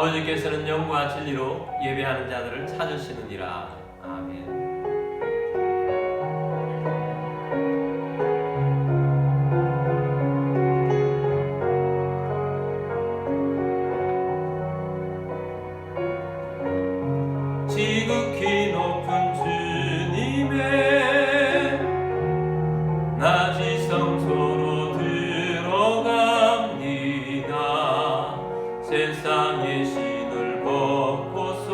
아버지께서는 영과 진리로 예배하는 자들을 찾으시느니라. 아멘. 지극히 높은 주님의 낮이 성소로 들어갑니다. 세상의 신을 벗고서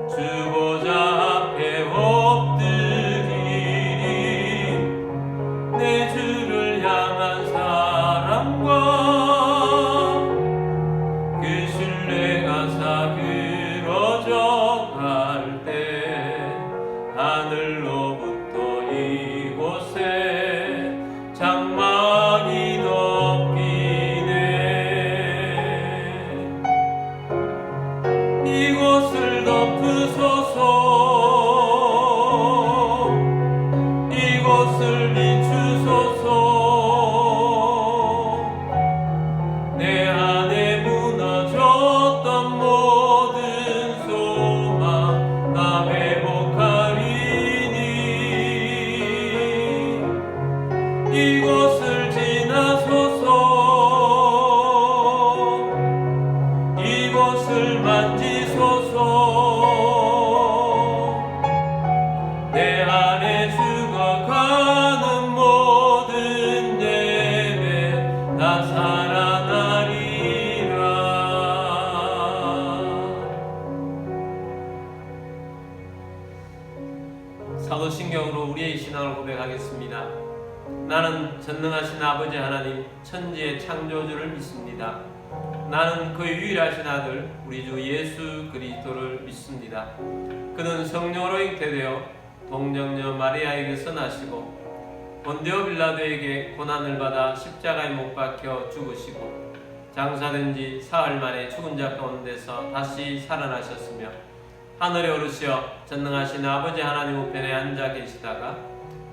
주보자 앞에 엎드리리. 내 주를 향한 사랑과 그 신뢰가 사그러져 갈 때 하늘로부터 이곳에 장막이 덮이네. 이곳을 덮으소서. 이곳을 비추소서. 내 안에 무너졌던 모든 소망 다 회복하리니. 이곳을 지나소서. 이곳을 만지소서. 내 안에 죽어가는 모든 예배 다 살아나리라. 사도신경으로 우리의 신앙을 고백하겠습니다. 나는 전능하신 아버지 하나님 천지의 창조주를 믿습니다. 나는 그의 유일하신 아들 우리 주 예수 그리스도를 믿습니다. 그는 성령으로 잉태되어 동정녀 마리아에게서 나시고 본디오 빌라도에게 고난을 받아 십자가에 못 박혀 죽으시고 장사된 지 사흘 만에 죽은 자 가운데서 다시 살아나셨으며 하늘에 오르시어 전능하신 아버지 하나님 우편에 앉아 계시다가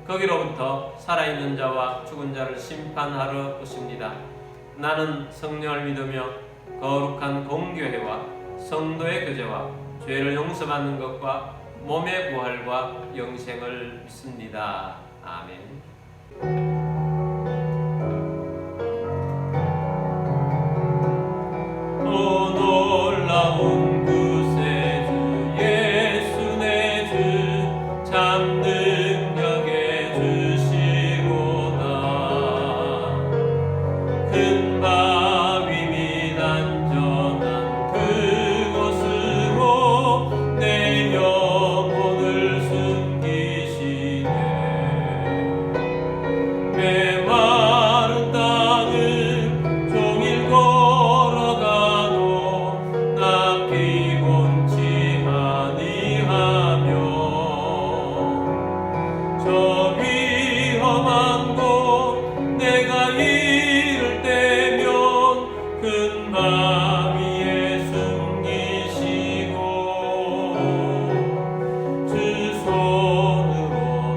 거기로부터 살아있는 자와 죽은 자를 심판하러 오십니다. 나는 성령을 믿으며 거룩한 공교회와 성도의 교제와 죄를 용서받는 것과 몸의 부활과 영생을 믿습니다. 아멘. 오 놀라운 구세주 예수 내 주 참 능력의 주시로다. 큰 바위 및 안전한 그곳으로 내 영혼을 숨기시네. 메마른 땅을 종일 걸어가도 나 피곤치 아니하며 저 위험한 곳 내가 이를 때면 큰 밤 위에 숨기시고 주 손으로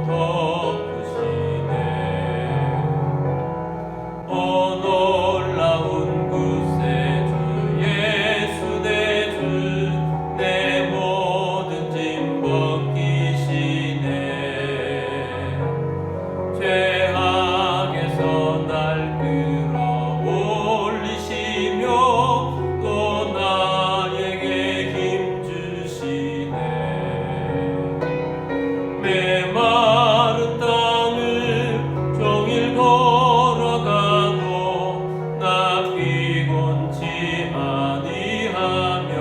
덮으시네. 오 놀라운 구세주 예수 내 주 내 모든 짐 벗기시네. 죄악에서 날 끌어올리시며 또 나에게 힘 주시네. 메마른 땅을 종일 걸어가도 나 피곤치 아니하며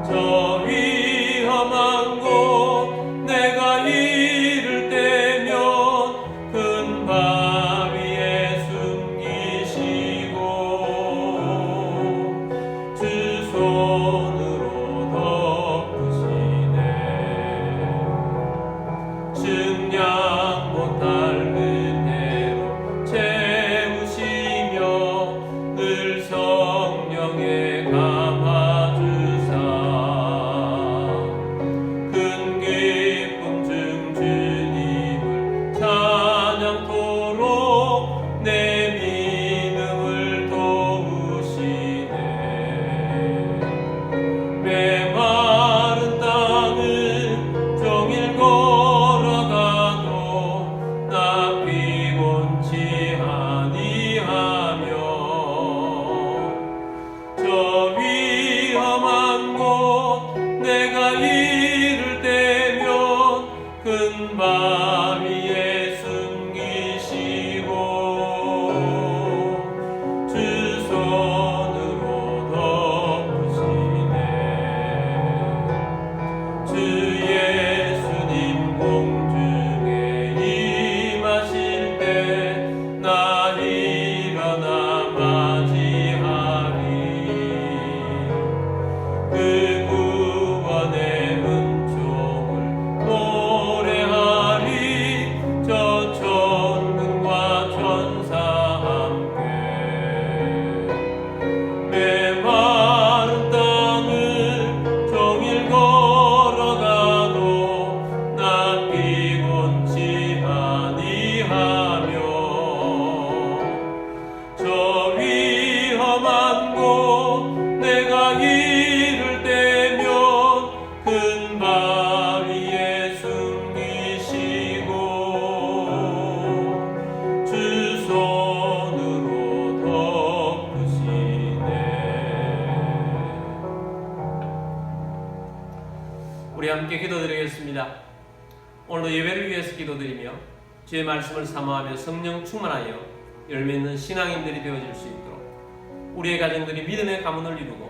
저 위험한 곳 내가 이를 때면 큰 밤 위에 숨기시고 주 손으로 덮으시네. 증량 못할 은혜로 채우시며 늘 성령에 감아주사 큰 기쁨 중 주님을 찬양토록 내 믿음을 큰 밤 위에 숨기시고 주 손으로 덮으시네. 주 예수님 공중에 임하실 때 나 일어나 맞이하리. 그 구원의 은총을 노래하리. 저 천군과 천사 함께 메마른 땅을 종일 걸어가도 나 피곤치 아니하며 저 위험한 곳 내가 이를 때면 큰 바 위에 숨기시고 주 손으로 덮으시네. 우리 함께 기도드리겠습니다. 오늘도 예배를 위해서 기도드리며 주의 말씀을 사모하며 성령 충만하여 열매 있는 신앙인들이 되어질 수 있도록 우리의 가정들이 믿음의 가문을 이루고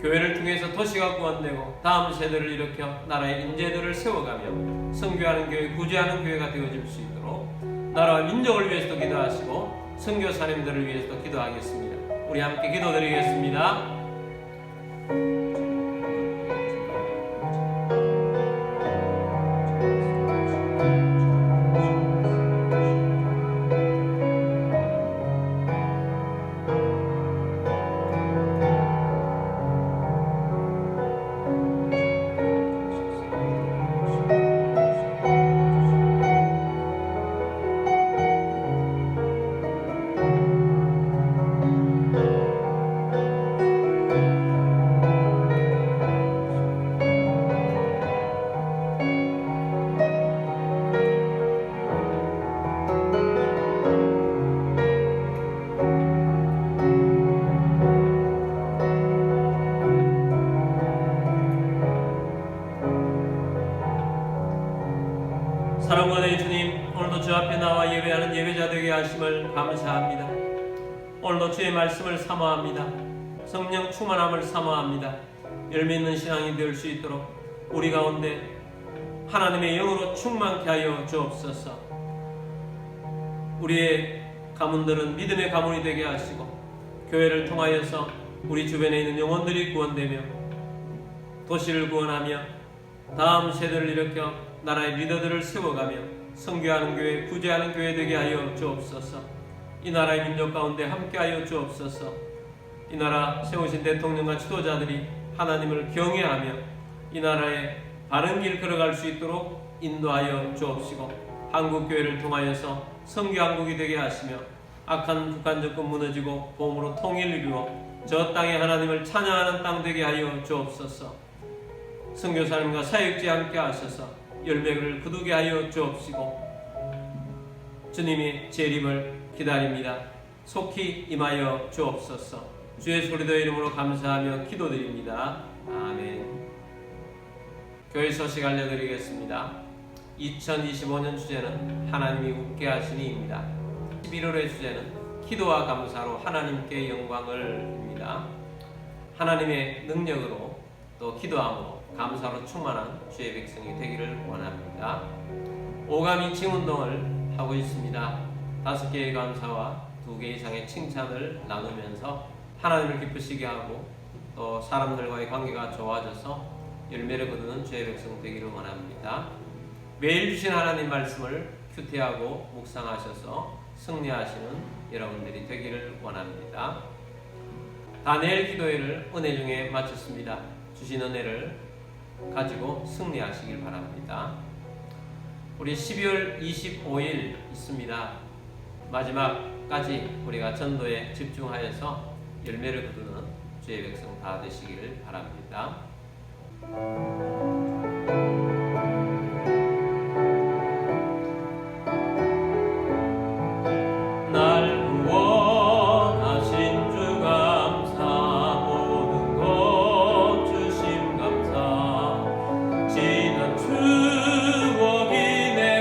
교회를 통해서 도시가 구원되고 다음 세대를 일으켜 나라의 인재들을 세워가며 선교하는 교회, 구제하는 교회가 되어질 수 있도록 나라와 민족을 위해서도 기도하시고 선교사님들을 위해서도 기도하겠습니다. 우리 함께 기도드리겠습니다. 사랑과의 주님, 오늘도 주 앞에 나와 예배하는 예배자 되게 하심을 감사합니다. 오늘도 주의 말씀을 사모합니다. 성령 충만함을 사모합니다. 열매 있는 신앙이 될 수 있도록 우리 가운데 하나님의 영으로 충만케 하여 주옵소서. 우리의 가문들은 믿음의 가문이 되게 하시고 교회를 통하여서 우리 주변에 있는 영혼들이 구원되며 도시를 구원하며 다음 세대를 일으켜 나라의 리더들을 세워가며 선교하는 교회, 구제하는 교회 되게 하여 주옵소서. 이 나라의 민족 가운데 함께하여 주옵소서. 이 나라 세우신 대통령과 지도자들이 하나님을 경외하며 이 나라의 바른 길 걸어갈 수 있도록 인도하여 주옵시고 한국교회를 통하여서 선교한국이 되게 하시며 악한 북한 정권 무너지고 보험으로 통일을 이루어 저 땅에 하나님을 찬양하는 땅 되게 하여 주옵소서. 선교사님과 사역지 함께 하셔서 열매를 거두게 하여 주옵시고 주님이 재림을 기다립니다. 속히 임하여 주옵소서. 주의 소리도의 이름으로 감사하며 기도드립니다. 아멘. 교회 소식 알려드리겠습니다. 2025년 주제는 하나님이 웃게 하시니입니다. 11월의 주제는 기도와 감사로 하나님께 영광을입니다. 하나님의 능력으로 또 기도함으로 감사로 충만한 주의 백성이 되기를 원합니다. 오감이 칭운동을 하고 있습니다. 5개의 감사와 2개 이상의 칭찬을 나누면서 하나님을 기쁘시게 하고 또 사람들과의 관계가 좋아져서 열매를 거두는 주의 백성 되기를 원합니다. 매일 주신 하나님 말씀을 큐티하고 묵상하셔서 승리하시는 여러분들이 되기를 원합니다. 다니엘 기도회를 은혜 중에 마쳤습니다. 주신 은혜를 가지고 승리하시길 바랍니다. 우리 12월 25일 있습니다. 마지막까지 우리가 전도에 집중하여서 열매를 거두는 주의 백성 다 되시기를 바랍니다. 날 구원하신 주 감사, 모든 것 주심 감사, 지난 추억이 내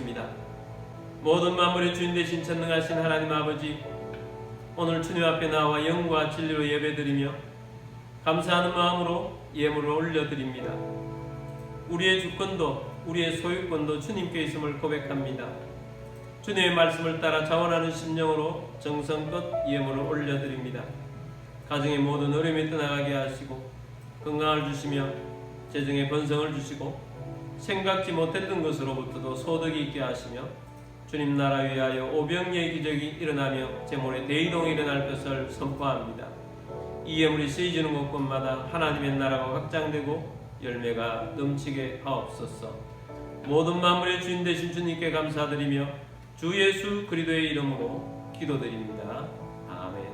기도드리겠습니다. 모든 만물의 주인 되신 전능하신 하나님 아버지, 오늘 주님 앞에 나와 영과 진리로 예배드리며 감사하는 마음으로 예물을 올려드립니다. 우리의 주권도 우리의 소유권도 주님께 있음을 고백합니다. 주님의 말씀을 따라 자원하는 심령으로 정성껏 예물을 올려드립니다. 가정의 모든 어려움이 떠나가게 하시고 건강을 주시며 재정의 번성을 주시고 생각지 못했던 것으로부터도 소득이 있게 하시며 주님 나라 위하여 오병이의 기적이 일어나며 재물의 대이동이 일어날 것을 선포합니다. 이 예물이 쓰여지는 곳곳마다 하나님의 나라가 확장되고 열매가 넘치게 하옵소서. 모든 만물의 주인 되신 주님께 감사드리며 주 예수 그리스도의 이름으로 기도드립니다. 아멘.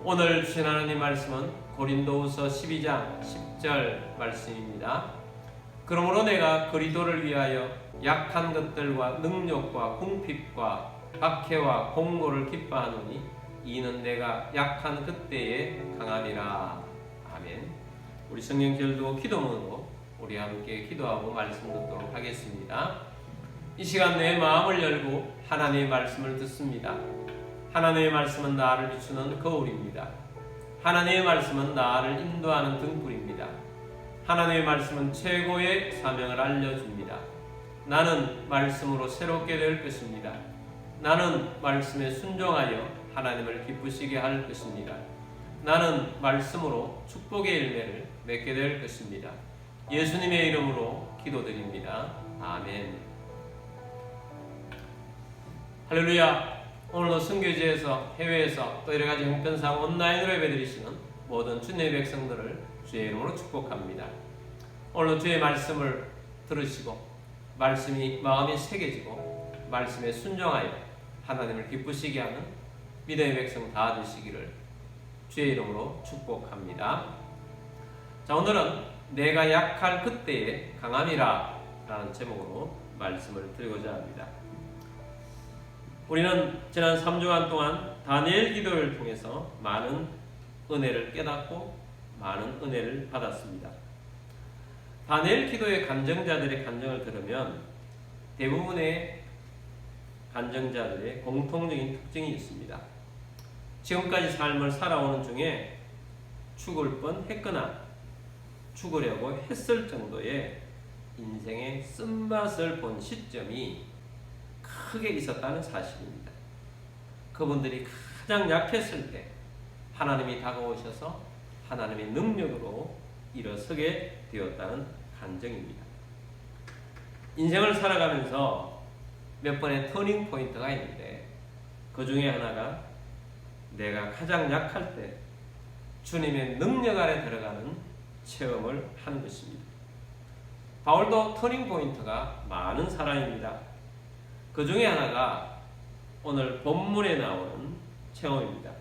오늘 주신 하나님 말씀은 고린도후서 12장 10절 말씀입니다. 그러므로 내가 그리스도를 위하여 약한 것들과 능력과 궁핍과 박해와 공고를 기뻐하노니 이는 내가 약한 그때에 강함이라. 아멘. 우리 성령 기도로 기도문으로 우리 함께 기도하고 말씀 듣도록 하겠습니다. 이 시간 내 마음을 열고 하나님의 말씀을 듣습니다. 하나님의 말씀은 나를 비추는 거울입니다. 하나님의 말씀은 나를 인도하는 등불입니다. 하나님의 말씀은 최고의 사명을 알려줍니다. 나는 말씀으로 새롭게 될 것입니다. 나는 말씀에 순종하여 하나님을 기쁘시게 할 것입니다. 나는 말씀으로 축복의 열매를 맺게 될 것입니다. 예수님의 이름으로 기도드립니다. 아멘. 할렐루야. 오늘도 선교지에서 해외에서 또 여러가지 형편상 온라인으로 예배드리시는 모든 주님의 백성들을 주의 이름으로 축복합니다. 오늘도 주의 말씀을 들으시고 말씀이 마음에 새겨지고 말씀에 순종하여 하나님을 기쁘시게 하는 믿음의 백성 다 되시기를 주의 이름으로 축복합니다. 자, 오늘은 내가 약할 그때에 강함이라 라는 제목으로 말씀을 드리고자 합니다. 우리는 지난 3주간 동안 다니엘 기도를 통해서 많은 은혜를 깨닫고 많은 은혜를 받았습니다. 다니엘 기도의 간증자들의 간증을 들으면 대부분의 간증자들의 공통적인 특징이 있습니다. 지금까지 삶을 살아오는 중에 죽을 뻔했거나 죽으려고 했을 정도의 인생의 쓴맛을 본 시점이 크게 있었다는 사실입니다. 그분들이 가장 약했을 때 하나님이 다가오셔서 하나님의 능력으로 일어서게 되었다는 간증입니다. 인생을 살아가면서 몇 번의 터닝 포인트가 있는데 그 중에 하나가 내가 가장 약할 때 주님의 능력 아래 들어가는 체험을 하는 것입니다. 바울도 터닝 포인트가 많은 사람입니다. 그 중에 하나가 오늘 본문에 나오는 체험입니다.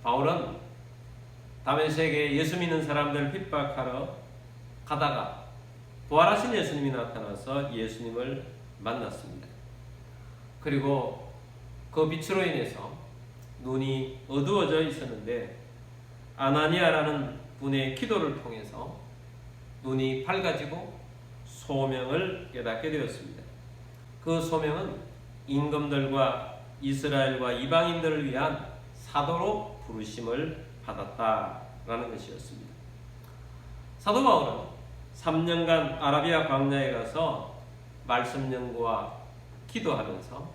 바울은 다메섹에 예수 믿는 사람들 핍박하러 가다가 부활하신 예수님이 나타나서 예수님을 만났습니다. 그리고 그 빛으로 인해서 눈이 어두워져 있었는데 아나니아라는 분의 기도를 통해서 눈이 밝아지고 소명을 깨닫게 되었습니다. 그 소명은 임금들과 이스라엘과 이방인들을 위한 사도로 부르심을 받았다라는 것이었습니다. 사도 바울은 3년간 아라비아 광야에 가서 말씀 연구와 기도하면서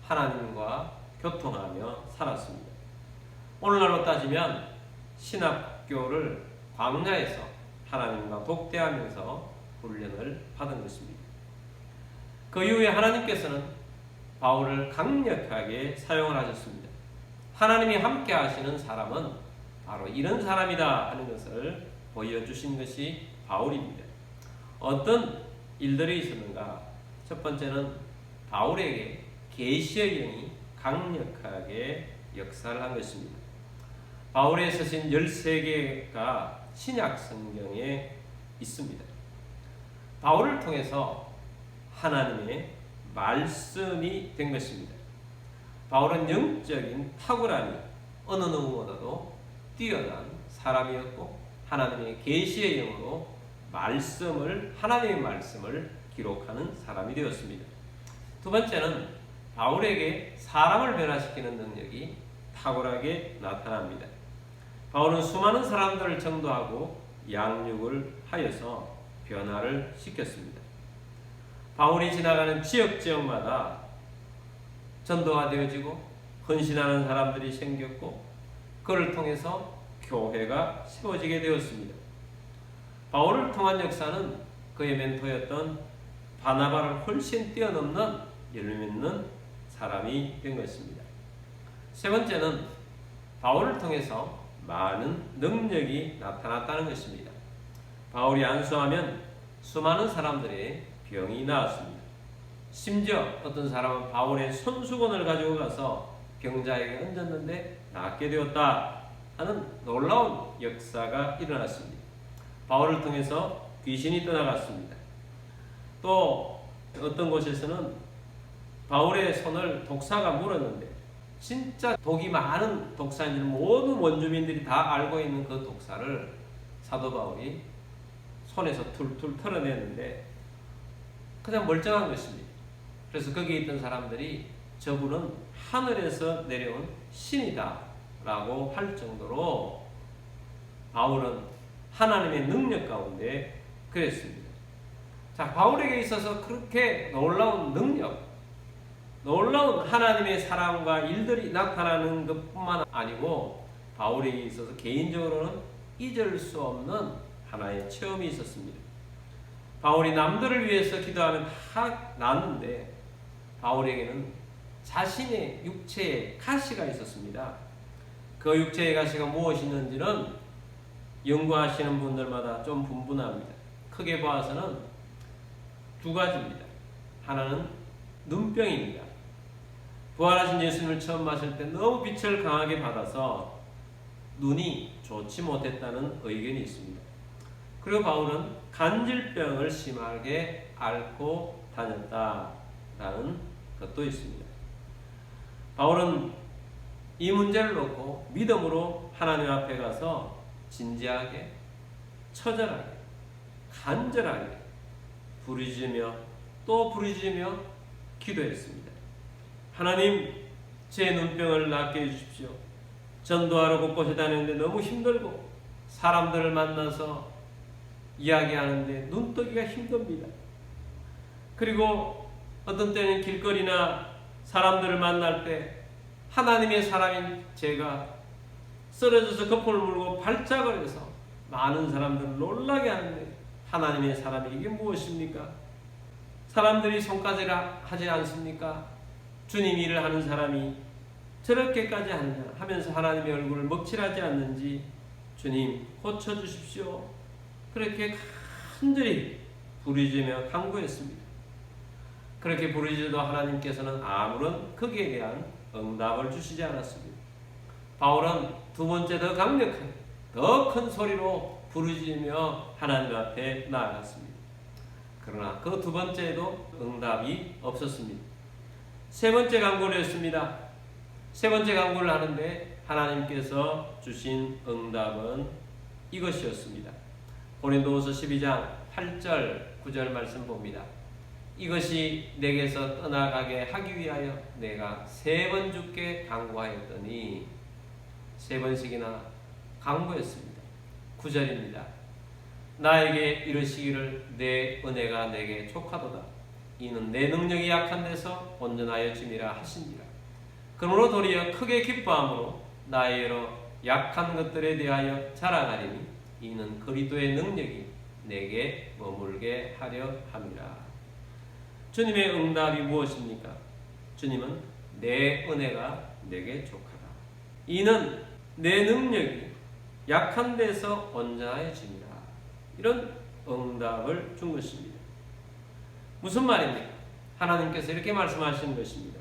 하나님과 교통하며 살았습니다. 오늘날로 따지면 신학교를 광야에서 하나님과 독대하면서 훈련을 받은 것입니다. 그 이후에 하나님께서는 바울을 강력하게 사용을 하셨습니다. 하나님이 함께 하시는 사람은 바로 이런 사람이다 하는 것을 보여주신 것이 바울입니다. 어떤 일들이 있었는가? 첫 번째는 바울에게 계시의 영이 강력하게 역사를 한 것입니다. 바울의 서신 13개가 신약 성경에 있습니다. 바울을 통해서 하나님의 말씀이 된 것입니다. 바울은 영적인 탁월함이 어느 누구보다도 뛰어난 사람이었고 하나님의 계시의 영으로 하나님의 말씀을 기록하는 사람이 되었습니다. 두 번째는 바울에게 사람을 변화시키는 능력이 탁월하게 나타납니다. 바울은 수많은 사람들을 전도하고 양육을 하여서 변화를 시켰습니다. 바울이 지나가는 지역마다 전도가 되어지고 헌신하는 사람들이 생겼고 그를 통해서 교회가 세워지게 되었습니다. 바울을 통한 역사는 그의 멘토였던 바나바를 훨씬 뛰어넘는 열매있는 사람이 된 것입니다. 세 번째는 바울을 통해서 많은 능력이 나타났다는 것입니다. 바울이 안수하면 수많은 사람들의 병이 나았습니다. 심지어 어떤 사람은 바울의 손수건을 가지고 가서 병자에게 얹었는데 낫게 되었다 하는 놀라운 역사가 일어났습니다. 바울을 통해서 귀신이 떠나갔습니다. 또 어떤 곳에서는 바울의 손을 독사가 물었는데 진짜 독이 많은 독사인 줄 모든 원주민들이 다 알고 있는 그 독사를 사도 바울이 손에서 툴툴 털어내는데 그냥 멀쩡한 것입니다. 그래서 거기에 있던 사람들이 저분은 하늘에서 내려온 신이다 라고 할 정도로 바울은 하나님의 능력 가운데 그랬습니다. 자, 바울에게 있어서 그렇게 놀라운 능력, 놀라운 하나님의 사랑과 일들이 나타나는 것뿐만 아니고 바울에게 있어서 개인적으로는 잊을 수 없는 하나의 체험이 있었습니다. 바울이 남들을 위해서 기도하면 다 낫는데 바울에게는 자신의 육체에 가시가 있었습니다. 그 육체의 가시가 무엇이었는지는 연구하시는 분들마다 좀 분분합니다. 크게 봐서는 두 가지입니다. 하나는 눈병입니다. 부활하신 예수님을 처음 봤을 때 너무 빛을 강하게 받아서 눈이 좋지 못했다는 의견이 있습니다. 그리고 바울은 간질병을 심하게 앓고 다녔다라는 것도 있습니다. 바울은 이 문제를 놓고 믿음으로 하나님 앞에 가서 진지하게, 처절하게, 간절하게 부르짖으며 또 부르짖으며 기도했습니다. 하나님, 제 눈병을 낫게 해주십시오. 전도하러 곳곳에 다니는데 너무 힘들고 사람들을 만나서 이야기하는데 눈뜨기가 힘듭니다. 그리고 어떤 때는 길거리나 사람들을 만날 때 하나님의 사람인 제가 쓰러져서 거품을 물고 발작을 해서 많은 사람들을 놀라게 하는데 하나님의 사람이 이게 무엇입니까? 사람들이 손가락을 하지 않습니까? 주님 일을 하는 사람이 저렇게까지 하느냐 하면서 하나님의 얼굴을 먹칠하지 않는지 주님 고쳐주십시오. 그렇게 간절히 부르짖으며 간구했습니다. 그렇게 부르짖어도 하나님께서는 아무런 거기에 대한 응답을 주시지 않았습니다. 바울은 두 번째 더 강력한 더 큰 소리로 부르짖으며 하나님 앞에 나아갔습니다. 그러나 그 두 번째에도 응답이 없었습니다. 세 번째 간구를 했습니다. 세 번째 간구를 하는데 하나님께서 주신 응답은 이것이었습니다. 고린도후서 12장 8절 9절 말씀 봅니다. 이것이 내게서 떠나가게 하기 위하여 내가 3번 주께 간구하였더니 3번씩이나 간구했습니다. 9절입니다. 나에게 이르시기를 내 은혜가 내게 족하도다. 이는 내 능력이 약한 데서 온전하여 짐이라 하시니라. 그러므로 도리어 크게 기뻐함으로 나의 여러 약한 것들에 대하여 자랑하리니 이는 그리스도의 능력이 내게 머물게 하려 함이라. 주님의 응답이 무엇입니까? 주님은 내 은혜가 내게 족하다. 이는 내 능력이 약한 데서 온전해짐이라. 이런 응답을 준 것입니다. 무슨 말입니까? 하나님께서 이렇게 말씀하시는 것입니다.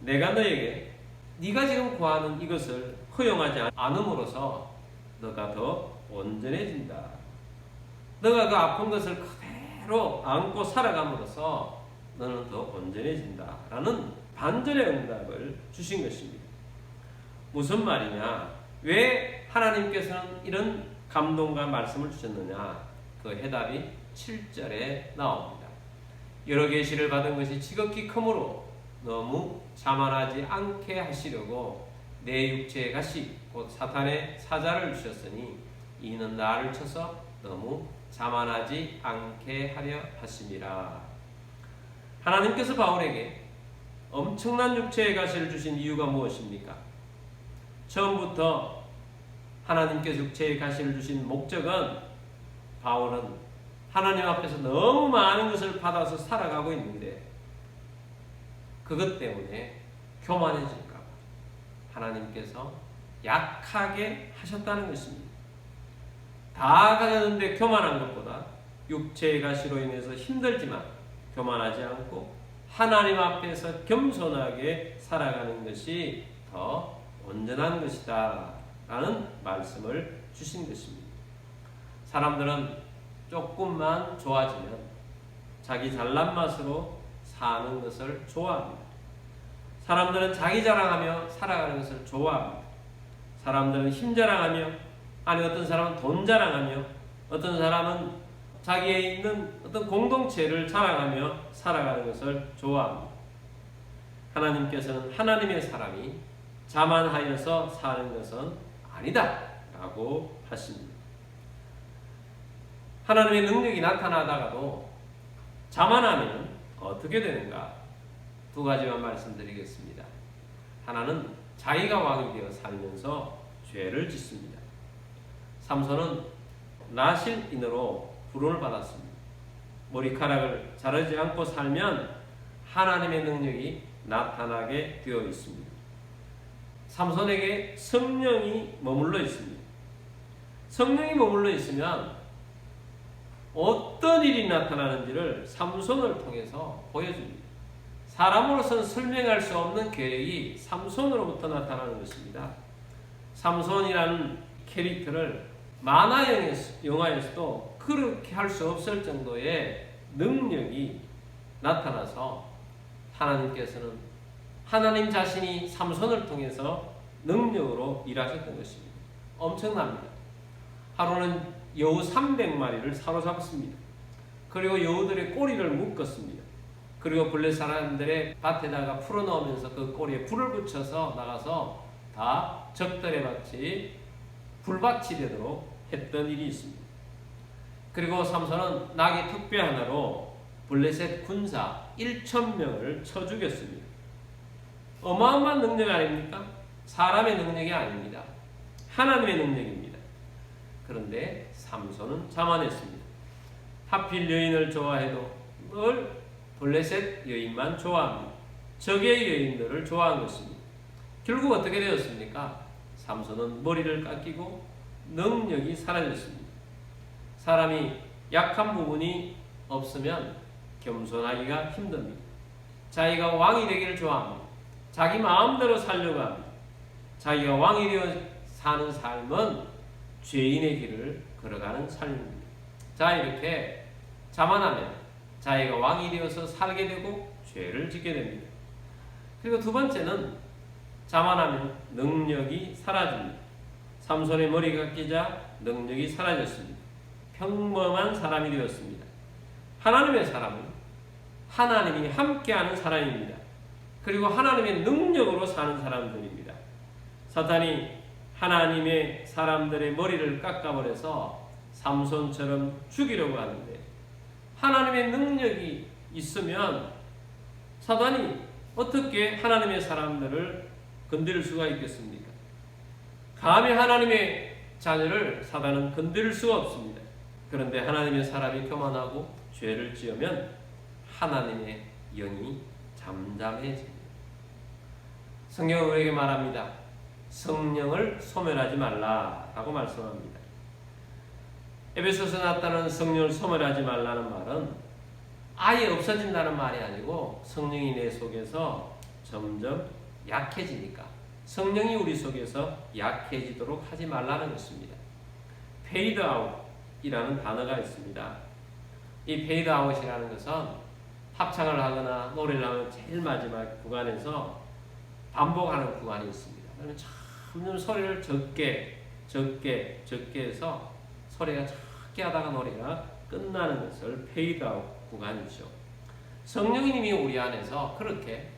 내가 너에게 네가 지금 구하는 이것을 허용하지 않음으로써 너가 더 온전해진다. 너가 그 아픈 것을 그대로 안고 살아감으로써 너는 더 온전해진다 라는 반전의 응답을 주신 것입니다. 무슨 말이냐? 왜 하나님께서는 이런 감동과 말씀을 주셨느냐? 그 해답이 7절에 나옵니다. 여러 계시를 받은 것이 지극히 크므로 너무 자만하지 않게 하시려고 내 육체의 가시 곧 사탄의 사자를 주셨으니 이는 나를 쳐서 너무 자만하지 않게 하려 하심이라. 하나님께서 바울에게 엄청난 육체의 가시를 주신 이유가 무엇입니까? 처음부터 하나님께서 육체의 가시를 주신 목적은 바울은 하나님 앞에서 너무 많은 것을 받아서 살아가고 있는데 그것 때문에 교만해질까 봐 하나님께서 약하게 하셨다는 것입니다. 다 가졌는데 교만한 것보다 육체의 가시로 인해서 힘들지만 교만하지 않고 하나님 앞에서 겸손하게 살아가는 것이 더 온전한 것이다 라는 말씀을 주신 것입니다. 사람들은 조금만 좋아지면 자기 잘난 맛으로 사는 것을 좋아합니다. 사람들은 자기 자랑하며 살아가는 것을 좋아합니다. 사람들은 힘 자랑하며, 아니 어떤 사람은 돈 자랑하며, 어떤 사람은 자기에 있는 어떤 공동체를 자랑하며 살아가는 것을 좋아합니다. 하나님께서는 하나님의 사람이 자만하여서 사는 것은 아니다 라고 하십니다. 하나님의 능력이 나타나다가도 자만하면 어떻게 되는가? 두 가지만 말씀드리겠습니다. 하나는 자기가 왕이 되어 살면서 죄를 짓습니다. 삼손은 나실인으로 불운을 받았습니다. 머리카락을 자르지 않고 살면 하나님의 능력이 나타나게 되어 있습니다. 삼손에게 성령이 머물러 있습니다. 성령이 머물러 있으면 어떤 일이 나타나는지를 삼손을 통해서 보여줍니다. 사람으로서는 설명할 수 없는 계획이 삼손으로부터 나타나는 것입니다. 삼손이라는 캐릭터를 만화 영화에서도 그렇게 할 수 없을 정도의 능력이 나타나서 하나님께서는 하나님 자신이 삼손을 통해서 능력으로 일하셨던 것입니다. 엄청납니다. 하루는 여우 300마리를 사로잡았습니다. 그리고 여우들의 꼬리를 묶었습니다. 그리고 블레 사람들의 밭에다가 풀어넣으면서 그 꼬리에 불을 붙여서 나가서 다 적들의 밭이 불밭이 되도록 했던 일이 있습니다. 그리고 삼손은 나귀 특배 하나로 블레셋 군사 1,000명을 쳐 죽였습니다. 어마어마한 능력 아닙니까? 사람의 능력이 아닙니다. 하나님의 능력입니다. 그런데 삼손은 자만했습니다. 하필 여인을 좋아해도 늘 블레셋 여인만 좋아합니다. 적의 여인들을 좋아한 것입니다. 결국 어떻게 되었습니까? 삼손은 머리를 깎이고 능력이 사라졌습니다. 사람이 약한 부분이 없으면 겸손하기가 힘듭니다. 자기가 왕이 되기를 좋아합니다. 자기 마음대로 살려고 합니다. 자기가 왕이 되어 사는 삶은 죄인의 길을 걸어가는 삶입니다. 자, 이렇게 자만하면 자기가 왕이 되어서 살게 되고 죄를 짓게 됩니다. 그리고 두 번째는 자만하면 능력이 사라집니다. 삼손의 머리가 깎이자 능력이 사라졌습니다. 평범한 사람이 되었습니다. 하나님의 사람은 하나님이 함께하는 사람입니다. 그리고 하나님의 능력으로 사는 사람들입니다. 사탄이 하나님의 사람들의 머리를 깎아버려서 삼손처럼 죽이려고 하는데 하나님의 능력이 있으면 사탄이 어떻게 하나님의 사람들을 건드릴 수가 있겠습니까? 감히 하나님의 자녀를 사탄은 건드릴 수가 없습니다. 그런데 하나님의 사람이 교만하고 죄를 지으면 하나님의 영이 잠잠해집니다. 성경은 우리에게 말합니다. 성령을 소멸하지 말라라고 말씀합니다. 에베소서 나타나는 성령을 소멸하지 말라는 말은 아예 없어진다는 말이 아니고 성령이 내 속에서 점점 약해지니까 성령이 우리 속에서 약해지도록 하지 말라는 것입니다. 페이드 아웃이라는 단어가 있습니다. 이 페이드 아웃이라는 것은 합창을 하거나 노래를 하면 제일 마지막 구간에서 반복하는 구간이 있습니다. 그러면 점점 소리를 적게 해서 소리가 작게 하다가 노래가 끝나는 것을 페이드 아웃 구간이죠. 성령님이 우리 안에서 그렇게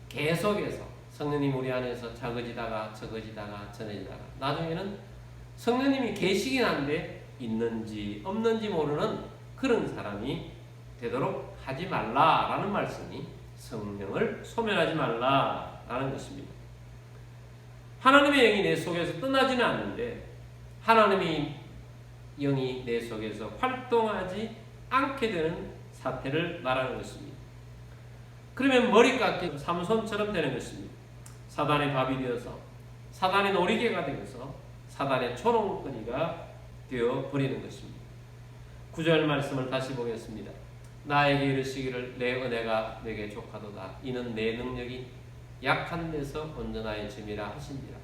계속해서 성령님이 우리 안에서 작아지다가 적어지다가 전해지다가 나중에는 성령님이 계시긴 한데 있는지 없는지 모르는 그런 사람이 되도록 하지 말라라는 말씀이 성령을 소멸하지 말라라는 것입니다. 하나님의 영이 내 속에서 떠나지는 않는데 하나님의 영이 내 속에서 활동하지 않게 되는 사태를 말하는 것입니다. 그러면 머리깎이 삼손처럼 되는 것입니다. 사단의 밥이 되어서 사단의 놀이개가 되어서 사단의 조롱거리가 되어버리는 것입니다. 9절 말씀을 다시 보겠습니다. 나에게 이르시기를 내 은혜가 내게 족하도다. 이는 내 능력이 약한 데서 온전하여 짐이라 하신지라.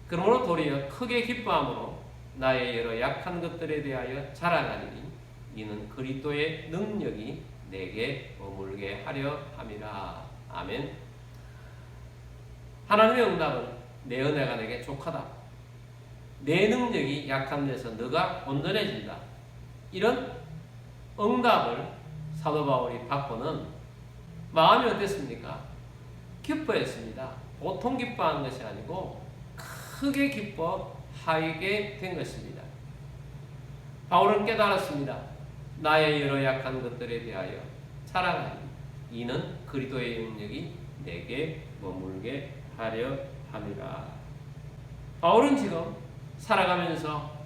그러므로 도리어 크게 기뻐함으로 나의 여러 약한 것들에 대하여 자랑하리니 이는 그리스도의 능력이 내게 머물게 하려 함이라. 아멘. 하나님의 응답은 내 은혜가 내게 족하다. 내 능력이 약한 데서 너가 온전해진다. 이런 응답을 사도 바울이 받고는 마음이 어땠습니까? 기뻐했습니다. 보통 기뻐한 것이 아니고 크게 기뻐하게 된 것입니다. 바울은 깨달았습니다. 나의 여러 약한 것들에 대하여 자랑하니 이는 그리스도의 능력이 내게 머물게 하려 함이라. 바울은 지금 살아가면서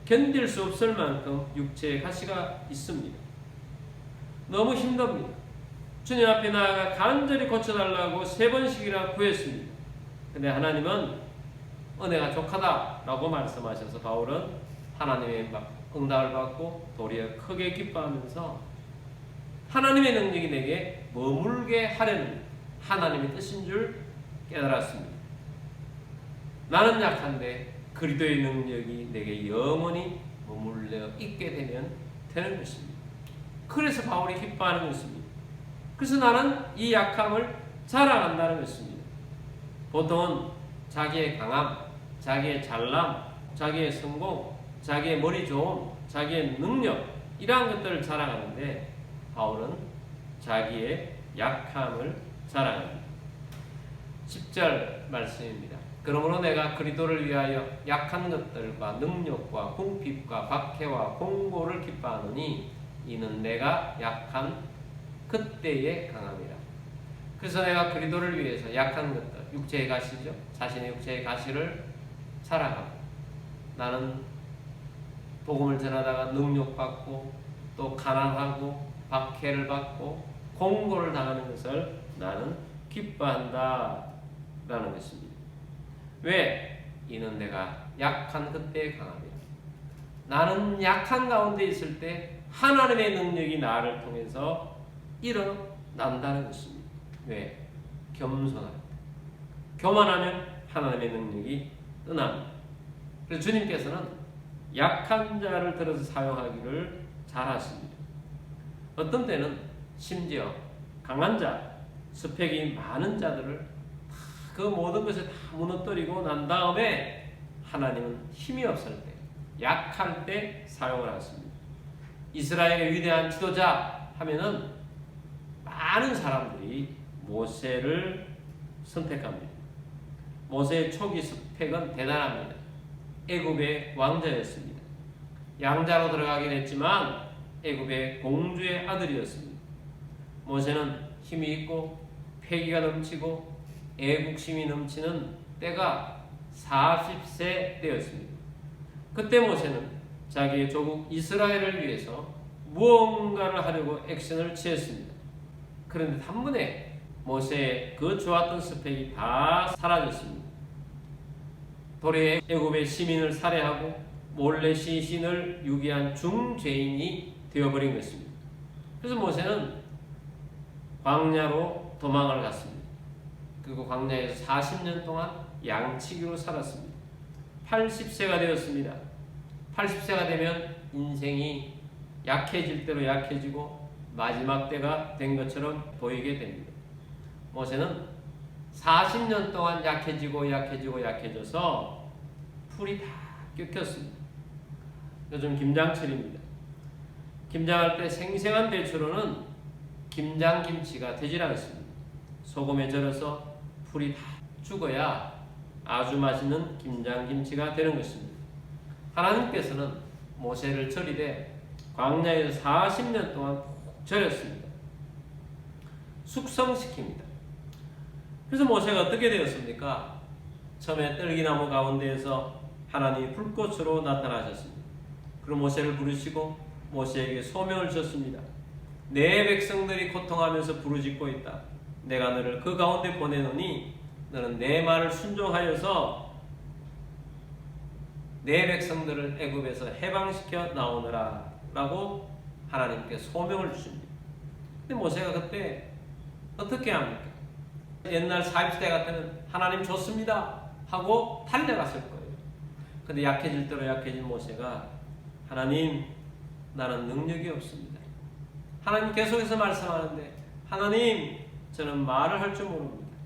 견딜 수 없을 만큼 육체의 가시가 있습니다. 너무 힘듭니다. 주님 앞에 나아가 간절히 고쳐달라고 3번씩이나 구했습니다. 근데 하나님은 은혜가 족하다라고 말씀하셔서 바울은 하나님의 응답을 받고 도리어 크게 기뻐하면서 하나님의 능력이 내게 머물게 하려는 하나님의 뜻인 줄 깨달았습니다. 나는 약한데 그리스도의 능력이 내게 영원히 머물러 있게 되면 되는 것입니다. 그래서 바울이 기뻐하는 것입니다. 그래서 나는 이 약함을 자랑한다는 것입니다. 보통은 자기의 강함, 자기의 잘남, 자기의 성공, 자기의 머리 좋음, 자기의 능력 이러한 것들을 자랑하는데 바울은 자기의 약함을 자랑합니다. 10절 말씀입니다. 그러므로 내가 그리스도를 위하여 약한 것들과 능력과 궁핍과 박해와 공고를 기뻐하노니 이는 내가 약한 그때의 강함이라. 그래서 내가 그리스도를 위해서 약한 것들, 육체의 가시죠. 자신의 육체의 가시를 자랑하고 나는 복음을 전하다가 능력받고 또 가난하고 박해를 받고 공고를 당하는 것을 나는 기뻐한다 라는 것입니다. 왜? 이는 내가 약한 그때의 강함이라. 나는 약한 가운데 있을 때 하나님의 능력이 나를 통해서 일어난다는 것입니다. 왜? 겸손하다. 교만하면 하나님의 능력이 떠납니다. 그래서 주님께서는 약한 자를 들어서 사용하기를 잘하십니다. 어떤 때는 심지어 강한 자, 스펙이 많은 자들을 그 모든 것을 다 무너뜨리고 난 다음에 하나님은 힘이 없을 때, 약할 때 사용을 하십니다. 이스라엘의 위대한 지도자 하면은 많은 사람들이 모세를 선택합니다. 모세의 초기 스펙은 대단합니다. 애굽의 왕자였습니다. 양자로 들어가긴 했지만 애굽의 공주의 아들이었습니다. 모세는 힘이 있고 패기가 넘치고 애국심이 넘치는 때가 40세 때였습니다. 그때 모세는 자기의 조국 이스라엘을 위해서 무언가를 하려고 액션을 취했습니다. 그런데 단번에 모세의 그 좋았던 스펙이 다 사라졌습니다. 도래에 애굽의 시민을 살해하고 몰래 시신을 유기한 중죄인이 되어버린 것입니다. 그래서 모세는 광야로 도망을 갔습니다. 그리고 광야에서 40년 동안 양치기로 살았습니다. 80세가 되었습니다. 80세가 되면 인생이 약해질 대로 약해지고 마지막 때가 된 것처럼 보이게 됩니다. 모세는 40년 동안 약해져서 풀이 다 꺾였습니다. 요즘 김장철입니다. 김장할 때 생생한 배추로는 김장김치가 되질 않습니다. 소금에 절여서 풀이 다 죽어야 아주 맛있는 김장김치가 되는 것입니다. 하나님께서는 모세를 절이되 광야에서 40년 동안 절였습니다. 숙성시킵니다. 그래서 모세가 어떻게 되었습니까? 처음에 떨기나무 가운데에서 하나님이 불꽃으로 나타나셨습니다. 그리고 모세를 부르시고 모세에게 소명을 주셨습니다. 내 백성들이 고통하면서 부르짖고 있다. 내가 너를 그 가운데 보내노니 너는 내 말을 순종하여서 내 백성들을 애굽에서 해방시켜 나오느라 라고 하나님께 소명을 주십니다. 근데 모세가 그때 어떻게 합니까? 옛날 40대 같으면 하나님 좋습니다 하고 달려갔을 거예요. 근데 약해질 대로 약해진 모세가 하나님 나는 능력이 없습니다. 하나님 계속해서 말씀하는데 하나님 저는 말을 할 줄 모릅니다.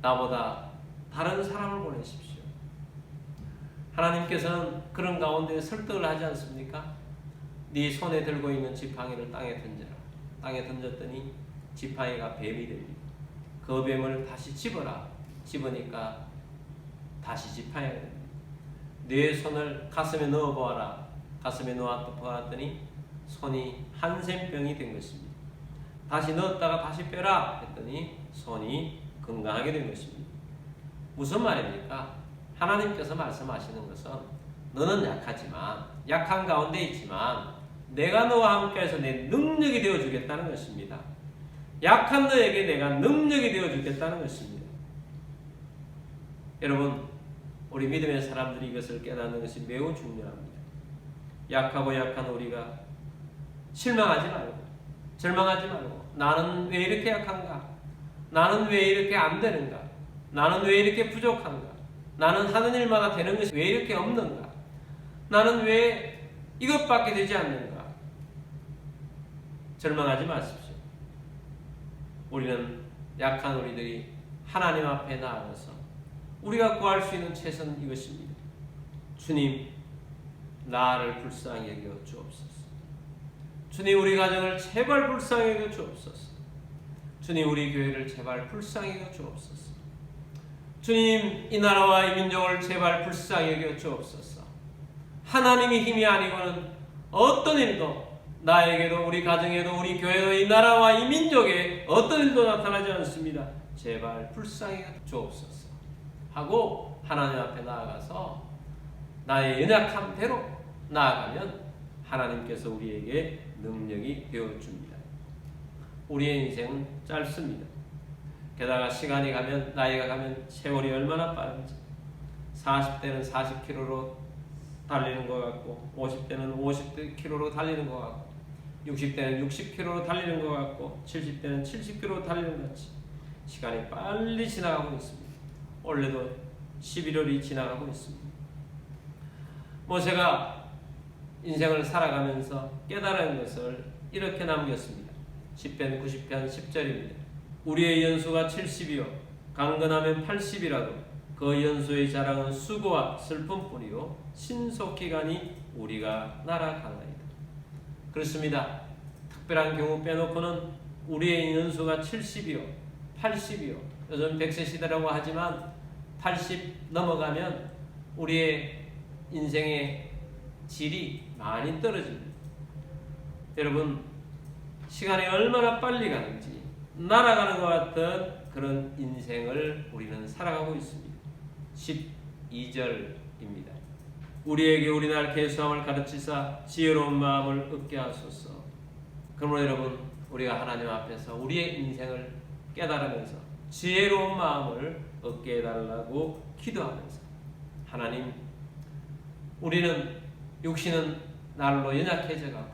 나보다 다른 사람을 보내십시오. 하나님께서는 그런 가운데 설득을 하지 않습니까? 네 손에 들고 있는 지팡이를 땅에 던져라. 땅에 던졌더니 지팡이가 뱀이 됩니다. 그 뱀을 다시 집어라. 집으니까 다시 지팡이가 됩니다. 네 손을 가슴에 넣어보아라. 가슴에 넣어보았더니 손이 한센병이 된 것입니다. 다시 넣었다가 다시 빼라 했더니 손이 건강하게 된 것입니다. 무슨 말입니까? 하나님께서 말씀하시는 것은 너는 약하지만 약한 가운데 있지만 내가 너와 함께해서 내 능력이 되어주겠다는 것입니다. 약한 너에게 내가 능력이 되어주겠다는 것입니다. 여러분 우리 믿음의 사람들이 이것을 깨닫는 것이 매우 중요합니다. 약하고 약한 우리가 실망하지 말고 절망하지 말고 나는 왜 이렇게 약한가? 나는 왜 이렇게 안 되는가? 나는 왜 이렇게 부족한가? 나는 하는 일마다 되는 것이 왜 이렇게 없는가? 나는 왜 이것밖에 되지 않는가? 절망하지 마십시오. 우리는 약한 우리들이 하나님 앞에 나아가서 우리가 구할 수 있는 최선은 이것입니다. 주님, 나를 불쌍히 여겨 주옵소서. 주님, 우리 가정을 제발 불쌍히 여겨 주옵소서. 주님, 우리 교회를 제발 불쌍히 여겨 주옵소서. 주님, 이 나라와 이 민족을 제발 불쌍히 여겨 주옵소서. 하나님의 힘이 아니고는 어떤 일도 나에게도 우리 가정에도 우리 교회도 이 나라와 이 민족에 어떤 일도 나타나지 않습니다. 제발 불쌍히 여겨 주옵소서 하고 하나님 앞에 나아가서 나의 연약함대로 나아가면 하나님께서 우리에게 능력이 되어줍니다. 우리의 인생은 짧습니다. 게다가 시간이 가면 나이가 가면 세월이 얼마나 빠른지 40대는 40km로 달리는 것 같고 50대는 50km로 달리는 것 같고 60대는 60km로 달리는 것 같고 70대는 70km로 달리는 것 같이 시간이 빨리 지나가고 있습니다. 올해도 11월이 지나가고 있습니다. 모세가 인생을 살아가면서 깨달은 것을 이렇게 남겼습니다. 10편 90편 10절입니다. 우리의 연수가 70이요 강건하면 80이라도 그 연수의 자랑은 수고와 슬픔뿐이요 신속히 가니 우리가 날아가나이다. 그렇습니다. 특별한 경우 빼놓고는 우리의 연수가 70이요 80이요 요즘 100세 시대라고 하지만 80 넘어가면 우리의 인생의 질이 많이 떨어집니다. 여러분 시간이 얼마나 빨리 가는지 날아가는 것 같은 그런 인생을 우리는 살아가고 있습니다. 12절입니다. 우리에게 우리날 계수함을 가르치사 지혜로운 마음을 얻게 하소서. 그러므로 여러분 우리가 하나님 앞에서 우리의 인생을 깨달으면서 지혜로운 마음을 얻게 해달라고 기도하면서 하나님 우리는 육신은 날로 연약해져가고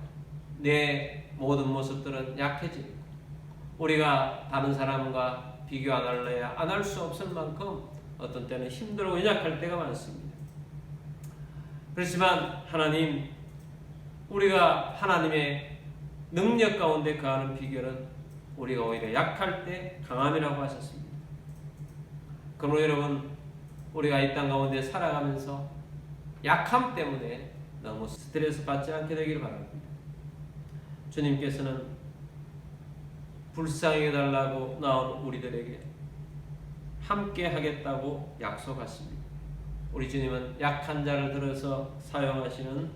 내 모든 모습들은 약해지고 우리가 다른 사람과 비교 안 할래야 안 할 수 없을 만큼 어떤 때는 힘들고 연약할 때가 많습니다. 그렇지만 하나님 우리가 하나님의 능력 가운데 거하는 비결은 우리가 오히려 약할 때 강함이라고 하셨습니다. 그러므로 여러분 우리가 이 땅 가운데 살아가면서 약함 때문에 너무 스트레스 받지 않게 되기를 바랍니다. 주님께서는 불쌍히 해달라고 나온 우리들에게 함께 하겠다고 약속하십니다. 우리 주님은 약한 자를 들어서 사용하시는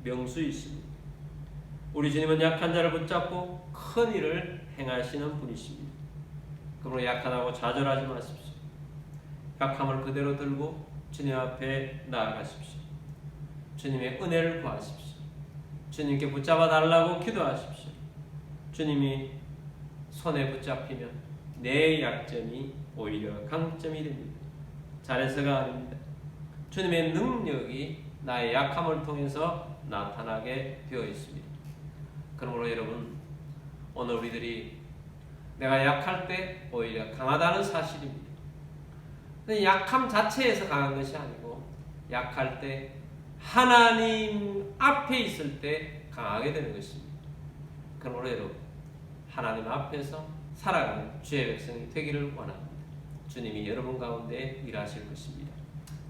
명수이십니다. 우리 주님은 약한 자를 붙잡고 큰 일을 행하시는 분이십니다. 그러므로 약하다고 좌절하지 마십시오. 약함을 그대로 들고 주님 앞에 나아가십시오. 주님의 은혜를 구하십시오. 주님께 붙잡아 달라고 기도하십시오. 주님이 손에 붙잡히면 내 약점이 오히려 강점이 됩니다. 잘해서가 아닙니다. 주님의 능력이 나의 약함을 통해서 나타나게 되어 있습니다. 그러므로 여러분, 오늘 우리들이 내가 약할 때 오히려 강하다는 사실입니다. 약함 자체에서 강한 것이 아니고 약할 때 하나님 앞에 있을 때 강하게 되는 것입니다. 그러므로 여러분, 하나님 앞에서 살아가는 주의 백성이 되기를 원합니다. 주님이 여러분 가운데 일하실 것입니다.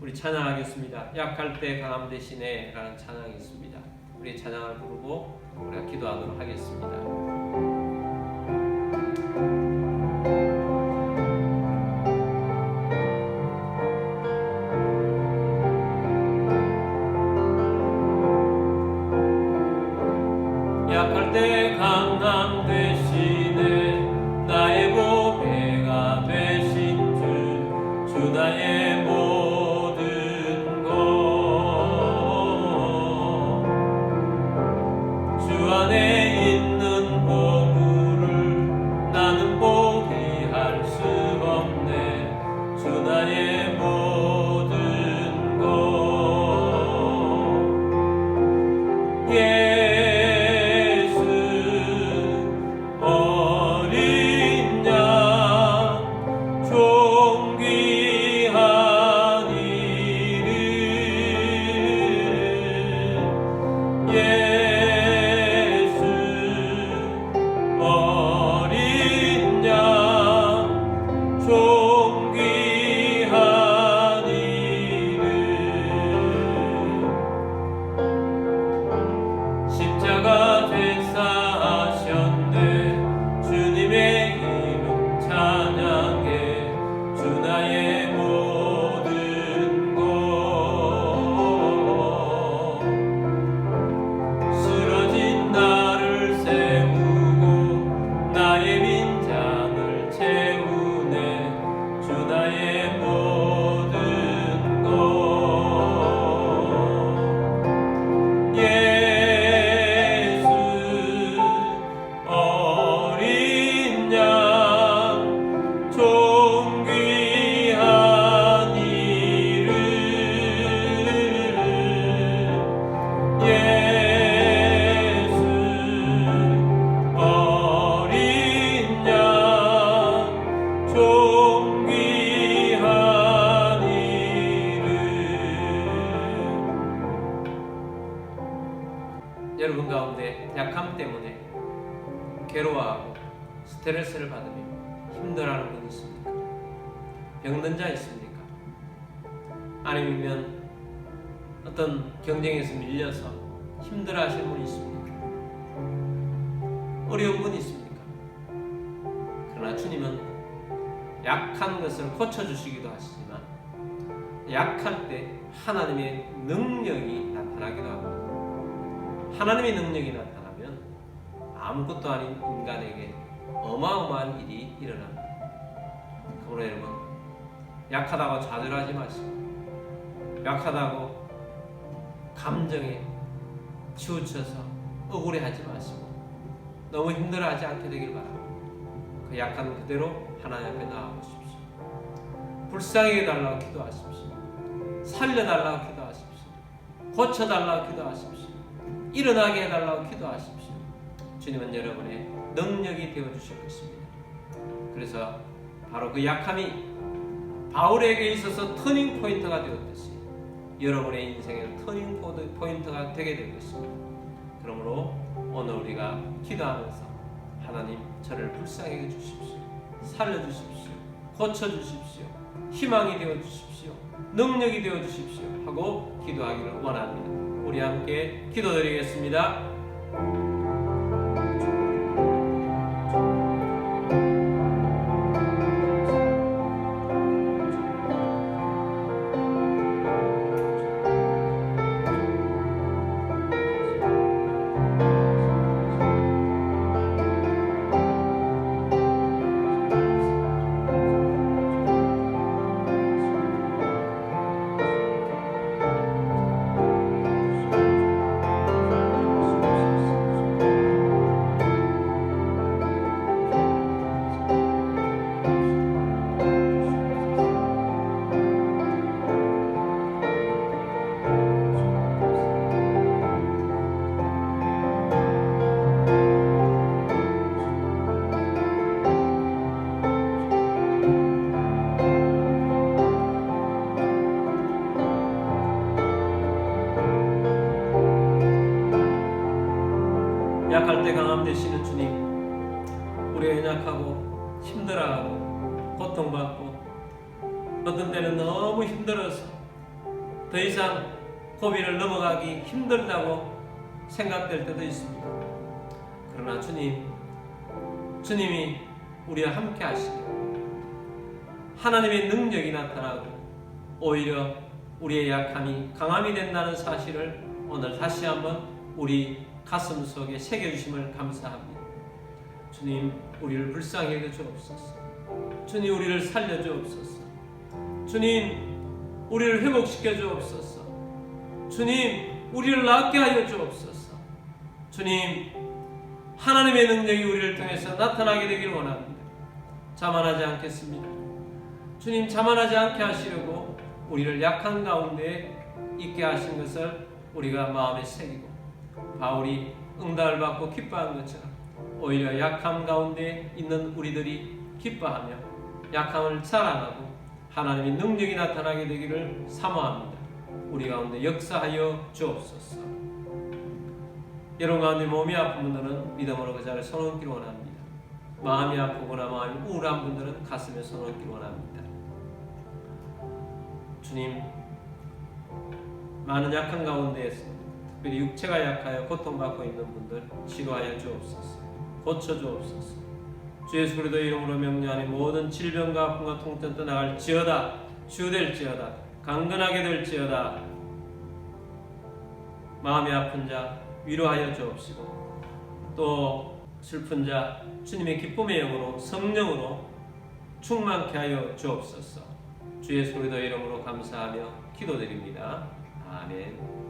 우리 찬양하겠습니다. 약할 때 강함 대신에 라는 찬양이 있습니다. 우리 찬양을 부르고 우리가 기도하도록 하겠습니다. 약할 때 강함 대신에 나의 보배가 되신 주 나의 모든 것 주 안에 있는 보물을 나는 포기할 수 없네. 주 나의 모든 것 여러분 가운데 약함 때문에 괴로워하고 스트레스를 받으며 힘들어하는 분 있습니까? 병든 자 있습니까? 아니면 어떤 경쟁에서 밀려서 힘들어하시는 분이 있습니까? 어려운 분이 있습니까? 그러나 주님은 약한 것을 고쳐주시기도 하시지만 약할 때 하나님의 능력이 나타나기도 하고, 하나님의 능력이 나타나면 아무것도 아닌 인간에게 어마어마한 일이 일어납니다. 그러므로 여러분, 약하다고 좌절하지 마시고, 약하다고 감정에 치우쳐서 억울해하지 마시고, 너무 힘들어하지 않게 되길 바랍니다. 그 약한 그대로 하나님 앞에 나아오십시오. 불쌍히 해달라고 기도하십시오. 살려달라고 기도하십시오. 고쳐달라고 기도하십시오. 일어나게 해달라고 기도하십시오. 주님은 여러분의 능력이 되어주실 것입니다. 그래서 바로 그 약함이 바울에게 있어서 터닝 포인트가 되었듯이 여러분의 인생에는 터닝 포인트가 되게 될 것입니다. 그러므로 오늘 우리가 기도하면서 하나님, 저를 불쌍히 해주십시오. 살려주십시오. 고쳐주십시오. 희망이 되어주십시오. 능력이 되어주십시오 하고 기도하기를 원합니다. 우리 함께 기도드리겠습니다. 나갈 때 강함 되시는 주님, 우리가 연약하고 힘들어하고 고통받고 어떤 때는 너무 힘들어서 더 이상 고비를 넘어가기 힘들다고 생각될 때도 있습니다. 그러나 주님이 우리와 함께 하시고 하나님의 능력이 나타나고 오히려 우리의 약함이 강함이 된다는 사실을 오늘 다시 한번 우리 가슴 속에 새겨주심을 감사합니다. 주님, 우리를 불쌍히 여겨 주옵소서. 주님, 우리를 살려 주옵소서. 주님, 우리를 회복시켜 주옵소서. 주님, 우리를 낫게 하여 주옵소서. 주님, 하나님의 능력이 우리를 통해서 나타나게 되기를 원합니다. 자만하지 않겠습니다. 주님, 자만하지 않게 하시려고 우리를 약한 가운데 있게 하신 것을 우리가 마음에 새기고 바울이 응답을 받고 기뻐한 것처럼 오히려 약함 가운데 있는 우리들이 기뻐하며 약함을 자랑하고 하나님의 능력이 나타나게 되기를 사모합니다. 우리 가운데 역사하여 주옵소서. 여러분 가운데 몸이 아픈 분들은 믿음으로 그 자리에 손 얹기를 원합니다. 마음이 아프거나 마음이 우울한 분들은 가슴에 손 얹기를 원합니다. 주님, 많은 약한 가운데에서 특별히 육체가 약하여 고통받고 있는 분들 치료하여 주옵소서. 고쳐 주옵소서. 주 예수 그리스도의 이름으로 명령하니 모든 질병과 아픔과 통증 떠나갈지어다. 치유될지어다. 강건하게 될지어다. 마음이 아픈 자 위로하여 주옵시고 또 슬픈 자 주님의 기쁨의 영으로 성령으로 충만케 하여 주옵소서. 주 예수 그리스도의 이름으로 감사하며 기도드립니다. 아멘.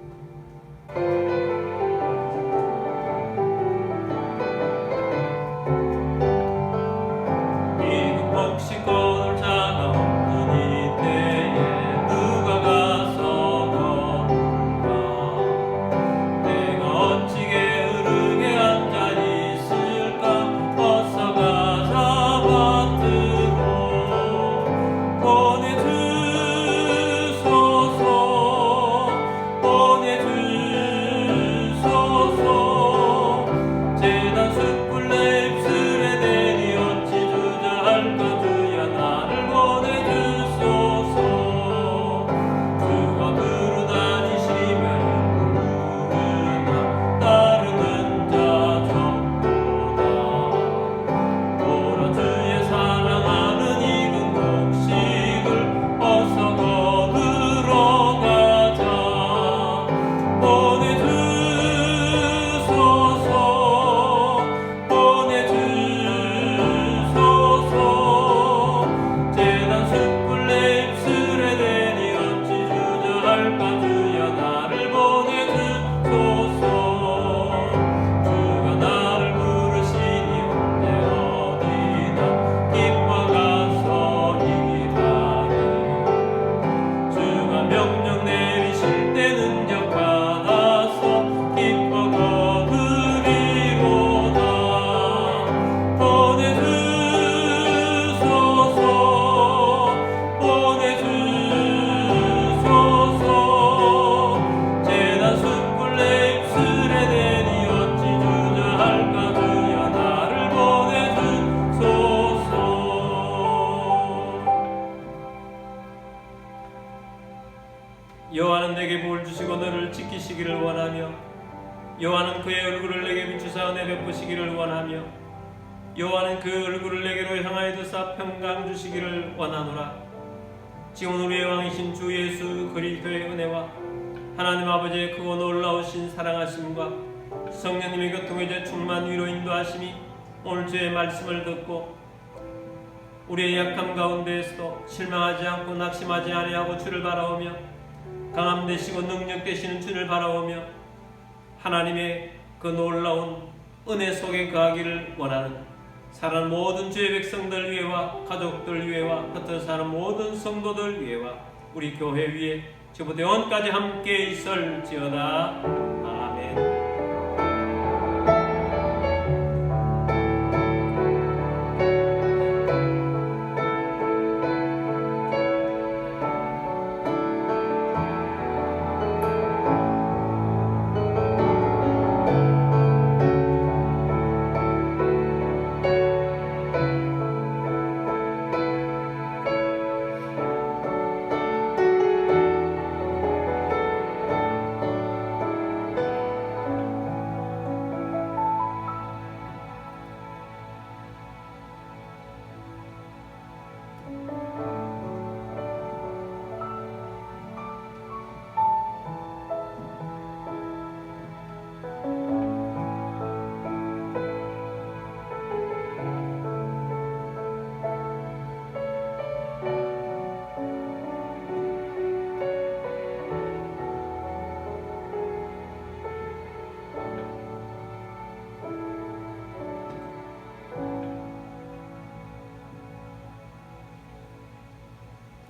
여호와는 내게 복을 주시고 너를 지키시기를 원하며 여호와는 그의 얼굴을 내게 비추사 은혜 베푸시기를 원하며 여호와는 그 얼굴을 내게로 향하여 드사 평강 주시기를 원하노라. 지금 우리의 왕이신 주 예수 그리스도의 은혜와 하나님 아버지의 크고 놀라우신 사랑하심과 성령님의 교통의 충만 위로 인도하심이 오늘 주의 말씀을 듣고 우리의 약함 가운데에서도 실망하지 않고 낙심하지 아니하고 주를 바라오며 강함 되시고 능력 되시는 주를 바라오며 하나님의 그 놀라운 은혜 속에 거하기를 원하는 사는 모든 주의 백성들 위에와 가족들 위에와 흩어져 사는 모든 성도들 위에와 우리 교회 위에 지금부터 영원까지 함께 있을지어다. 아멘.